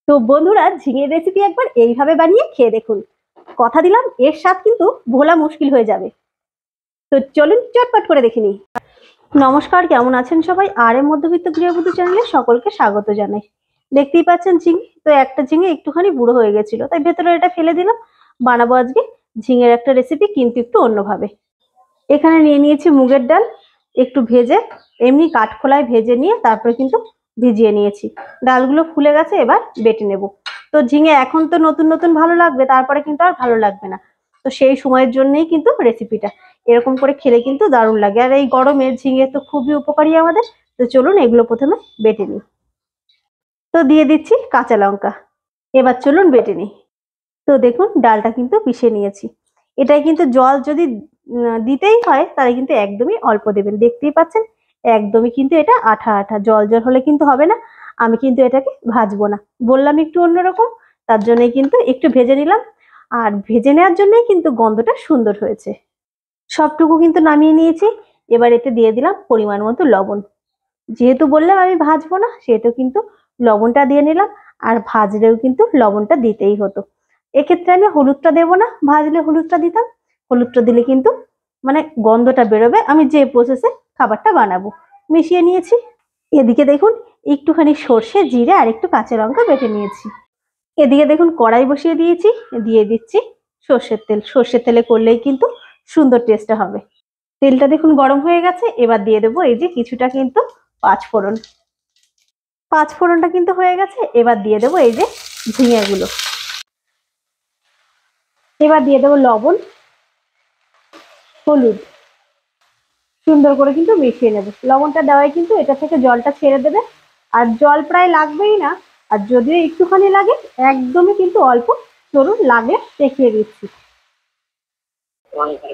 তো বন্ধুরা, ঝিঙের রেসিপি একবার এইভাবে বানিয়ে খেয়ে দেখুন। কথা দিলাম এর স্বাদ কিন্তু ভোলা মুশকিল হয়ে যাবে। তো চলুন চটপট করে দেখে নিই। নমস্কার, কেমন আছেন সবাই? আর এর মধ্যবিত্ত গৃহবধূ চ্যানেলে সকলকে স্বাগত জানাই। দেখতেই পাচ্ছেন ঝিঙে, তো একটা ঝিঙে একটুখানি বুড়ো হয়ে গেছিল, তাই ভেতরে এটা ফেলে দিলাম। বানাবো আজকে ঝিঙের একটা রেসিপি, কিন্তু একটু অন্যভাবে। এখানে নিয়ে নিয়েছি মুগের ডাল, একটু ভেজে এমনি কাঠখোলায় ভেজে নিয়ে তারপরে কিন্তু ভিজিয়ে নিয়েছি। ডালগুলো ফুলে গেছে, এবার বেটে নেব। তো ঝিঙে এখন তো নতুন নতুন ভালো লাগবে, তারপরে কিন্তু আর ভালো লাগবে না। তো সেই সময়ের জন্যই কিন্তু রেসিপিটা, এরকম করে খেলে কিন্তু দারুণ লাগে। আর এই গরমে ঝিঙে তো খুবই উপকারী আমাদের। তো চলুন এগুলো প্রথমে বেটে নিই। তো দিয়ে দিচ্ছি কাঁচা লঙ্কা। এবার চলুন বেটে নিই। তো দেখুন ডালটা কিন্তু পিষে নিয়েছি। এটাই কিন্তু জল যদি দিতেই হয় তাহলে কিন্তু একদমই অল্প দেবেন। দেখতেই পাচ্ছেন একদমই কিন্তু এটা আঠা আঠা, জল জল হলে কিন্তু হবে না। আমি কিন্তু এটাকে ভাজবো না, বললাম একটু অন্যরকম, তার জন্যই কিন্তু একটু ভেজে নিলাম। আর ভেজে নেওয়ার জন্যই কিন্তু গন্ধটা সুন্দর হয়েছে। সবটুকু কিন্তু নামিয়ে নিয়েছি। এবার এতে দিয়ে দিলাম পরিমাণ মতো লবণ। যেহেতু বললাম আমি ভাজবো না, সেহেতু কিন্তু লবণটা দিয়ে নিলাম। আর ভাজলেও কিন্তু লবণটা দিতেই হতো। এক্ষেত্রে আমি হলুদটা দেবো না, ভাজলে হলুদটা দিতাম। হলুদটা দিলে কিন্তু মানে গন্ধটা বেরোবে। আমি যে প্রসেসে খাবারটা বানাবো মিশিয়ে নিয়েছি। এদিকে দেখুন একটুখানি সর্ষে, জিরে আর একটু কাঁচা লঙ্কা বেটে নিয়েছি। এদিকে দেখুন কড়াই বসিয়ে দিয়েছি, দিয়ে দিচ্ছি সর্ষের তেল। সর্ষের তেলে করলেই কিন্তু সুন্দর টেস্টটা হবে। তেলটা দেখুন গরম হয়ে গেছে, এবার দিয়ে দেবো এই যে কিছুটা কিন্তু পাঁচফোড়ন। পাঁচফোড়নটা কিন্তু হয়ে গেছে, এবার দিয়ে দেবো এই যে ঝিঙেগুলো। এবার দিয়ে দেবো লবণ, হলুদ, সুন্দর করে কিন্তু মিশিয়ে নেব। লবণটা দেওয়াই কিন্তু এটা থেকে জলটা ছেড়ে দেবে। আর জল প্রায় লাগবেই না। আর যদিও একটুখানি লাগে, একদমই কিন্তু অল্প। চলুন লাগে দেখিয়ে দিচ্ছি।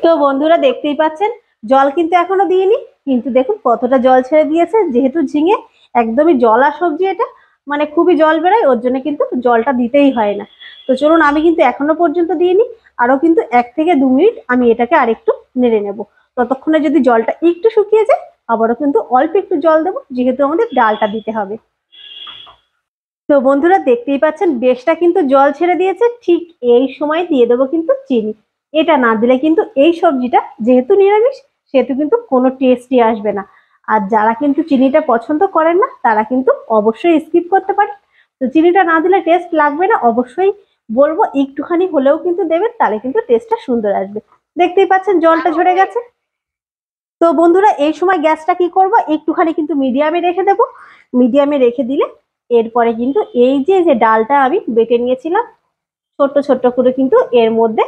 তো বন্ধুরা দেখতেই পাচ্ছেন জল কিন্তু এখনো দিইনি, কিন্তু দেখুন কতটা জল ছেড়ে দিয়েছে। যেহেতু ঝিঙে একদমই জলা সবজি, এটা মানে খুবই জল বেরোয়, ওর জন্য কিন্তু জলটা দিতেই হয় না। তো চলুন, আমি কিন্তু এখনো পর্যন্ত দিইনি। আরো কিন্তু 1 থেকে 2 মিনিট আমি এটাকে আরেকটু নেড়ে নেব। ততক্ষণে যদি জলটা একটু শুকিয়ে যায়, আবারও কিন্তু অল্প একটু জল দেবো, যেহেতু আমাদের ডালটা দিতে হবে। তো বন্ধুরা দেখতেই পাচ্ছেন বেশটা কিন্তু জল ছেড়ে দিয়েছে। ঠিক এই সময় দিয়ে দেবো কিন্তু চিনি। এটা না দিলে কিন্তু এই সবজিটা যেহেতু নিরামিষ, সেহেতু কিন্তু কোনো টেস্টই আসবে না। আর যারা কিন্তু চিনিটা পছন্দ করেন না, তারা কিন্তু অবশ্যই স্কিপ করতে পারেন। তো চিনিটা না দিলে টেস্ট লাগবে না, অবশ্যই বলবো একটুখানি হলেও কিন্তু দেবেন, তাহলে কিন্তু টেস্টটা সুন্দর আসবে। দেখতেই পাচ্ছেন জলটা ঝরে গেছে। তো বন্ধুরা এই সময় গ্যাসটা কি করব, একটুখানি কিন্তু মিডিয়ামে রেখে দেবো। মিডিয়ামে রেখে দিলে এরপরে কিন্তু এই যে যে ডালটা আমি বেটে নিয়েছিলাম ছোট্ট ছোট্ট করে, কিন্তু এর মধ্যে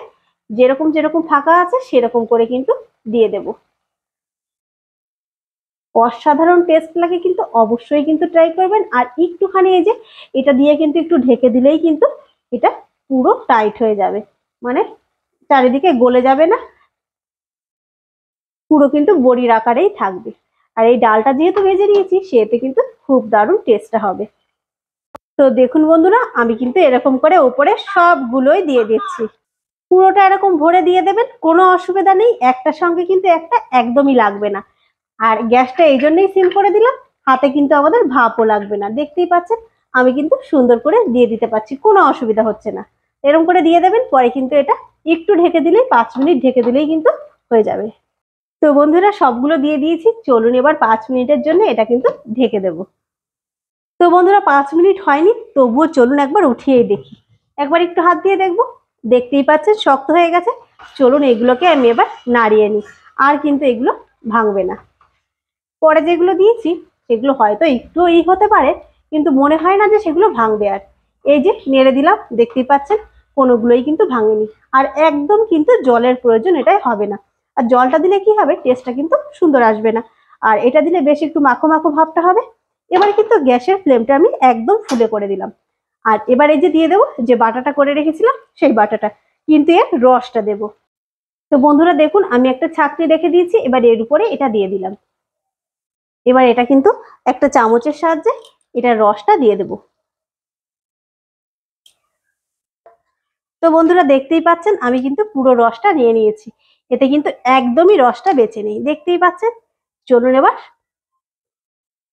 যেরকম যেরকম ফাঁকা আছে সেরকম করে কিন্তু দিয়ে দেব। অসাধারণ টেস্ট লাগে, কিন্তু অবশ্যই কিন্তু ট্রাই করবেন। আর একটুখানি এই যে এটা দিয়ে কিন্তু একটু ঢেকে দিলেই কিন্তু এটা পুরো টাইট হয়ে যাবে, মানে চারিদিকে গলে যাবে না, পুরো কিন্তু বড়ির আকারেই থাকবে। আর এই ডালটা যেহেতু ভেজে নিয়েছি, সেতে কিন্তু খুব দারুণ টেস্টটা হবে। তো দেখুন বন্ধুরা, আমি কিন্তু এরকম করে উপরে সবগুলোই দিয়ে দিচ্ছি। পুরোটা এরকম ভরে দিয়ে দেবেন, কোনো অসুবিধা নেই। একটার সঙ্গে কিন্তু একটা একদমই লাগবে না। আর গ্যাসটা এই জন্যই সিম করে দিলাম, হাতে কিন্তু আমাদের ভাপও লাগবে না। দেখতেই পাচ্ছেন আমি কিন্তু সুন্দর করে দিয়ে দিতে পারছি, কোনো অসুবিধা হচ্ছে না। এরকম করে দিয়ে দেবেন, পরে কিন্তু এটা একটু ঢেকে দিলেই, 5 মিনিট ঢেকে দিলেই কিন্তু হয়ে যাবে। তো বন্ধুরা সবগুলো দিয়ে দিয়েছি, চলুন এবার 5 মিনিটের জন্য এটা কিন্তু ঢেকে দেবো। তো বন্ধুরা 5 মিনিট হয়নি, তবুও চলুন একবার উঠিয়েই দেখি। একবার একটু হাত দিয়ে দেখবো। দেখতেই পাচ্ছেন শক্ত হয়ে গেছে। চলুন এগুলোকে আমি এবার নাড়িয়ে নিই। আর কিন্তু এগুলো ভাঙবে না। পরে যেগুলো দিয়েছি সেগুলো হয়তো একটু হতে পারে, কিন্তু মনে হয় না যে সেগুলো ভাঙবে। আর এই যে নেড়ে দিলাম, দেখতেই পাচ্ছেন কোনোগুলোই কিন্তু ভাঙেনি। আর একদম কিন্তু জলের প্রয়োজন এটাই হবে না। আর জলটা দিলে কি হবে, টেস্টটা কিন্তু সুন্দর আসবে না। আর এটা দিলে বেশ একটু মাখো মাখো ভাবটা হবে। এবারে কিন্তু গ্যাসের ফ্লেমটা আমি একদম ফুলে করে দিলাম। আর এবার এই যে দিয়ে দেবো যে বাটাটা করে রেখেছিলাম, সেই বাটাটা কিন্তু এর রসটা দেবো। তো বন্ধুরা দেখুন আমি একটা ছাঁকনি রেখে দিয়েছি, এবার এর উপরে এটা দিয়ে দিলাম। এবার এটা কিন্তু একটা চামচের সাহায্যে এটার রসটা দিয়ে দেব। তো বন্ধুরা দেখতেই পাচ্ছেন আমি কিন্তু পুরো রসটা নিয়ে নিয়েছি। এতে কিন্তু একদমই রসটা বেঁচে নেই, দেখতেই পাচ্ছেন। চলুন এবার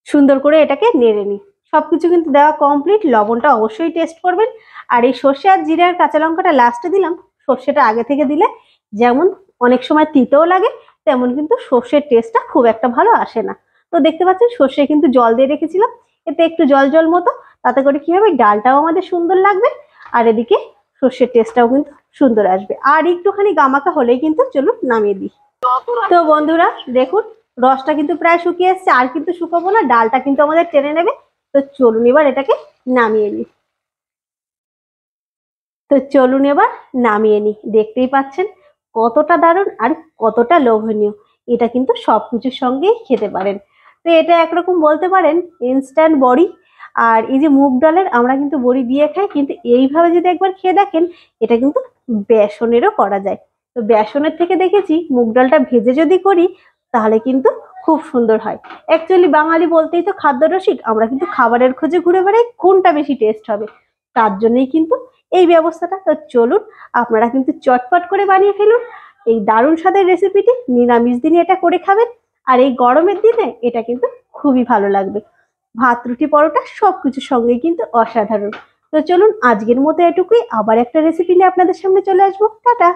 সুন্দর করে এটাকে নেড়ে নিই। সবকিছু কিন্তু দেওয়া কমপ্লিট। লবণটা অবশ্যই টেস্ট করবেন। আর এই সর্ষে আর জিরে আর কাঁচা লঙ্কাটা লাস্টে দিলাম। সর্ষেটা আগে থেকে দিলে যেমন অনেক সময় তিতেও লাগে, তেমন কিন্তু সর্ষের টেস্টটা খুব একটা ভালো আসে না। তো দেখতে পাচ্ছেন সর্ষে কিন্তু জল দিয়ে রেখেছিলাম, এতে একটু জল জল মতো, তাতে করে কি হবে, ডালটাও আমাদের সুন্দর লাগবে আর এদিকে সর্ষের টেস্টটাও কিন্তু সুন্দর আসবে। আর একটুখানি গামাখা হলেই কিন্তু চলুন নামিয়ে দিই। তো বন্ধুরা দেখুন, রসটা কিন্তু প্রায় শুকিয়ে এসছে, আর কিন্তু শুকাবো না, ডালটা কিন্তু আমাদের টেনে নেবে। তো চলুন এবার এটাকে নামিয়ে নিই। তো চলুন এবার নামিয়ে নিই। দেখতেই পাচ্ছেন কতটা দারুণ আর কতটা লোভনীয়। এটা কিন্তু সবকিছুর সঙ্গেই খেতে পারেন। তো এটা একরকম বলতে পারেন ইনস্ট্যান্ট বড়ি। আর এই যে মুগ ডালের আমরা কিন্তু বড়ি দিয়ে খাই, কিন্তু এইভাবে যদি একবার খেয়ে দেখেন, এটা কিন্তু বেসনেরও করা যায়। তো বেসনের থেকে দেখেছি মুগ ডালটা ভেজে যদি করি তাহলে কিন্তু খুব সুন্দর হয়। অ্যাকচুয়ালি বাঙালি বলতেই তো খাদ্য রসিক, আমরা কিন্তু খাবারের খোঁজে ঘুরে বেড়াই কোনটা বেশি টেস্ট হবে, তার জন্যই কিন্তু এই ব্যবস্থাটা। তো চলুন আপনারা কিন্তু চটপট করে বানিয়ে ফেলুন এই দারুণ স্বাদের রেসিপিটি। নিরামিষ দিনে এটা করে খাবেন, আর এই গরমের দিনে এটা কিন্তু খুবই ভালো লাগবে। ভাত, রুটি, পরোটা সবকিছুর সঙ্গে কিন্তু অসাধারণ। তো চলুন আজকের মতো এটুকুই, আবার একটা রেসিপি নিয়ে আপনাদের সামনে চলে আসবো। টাটা।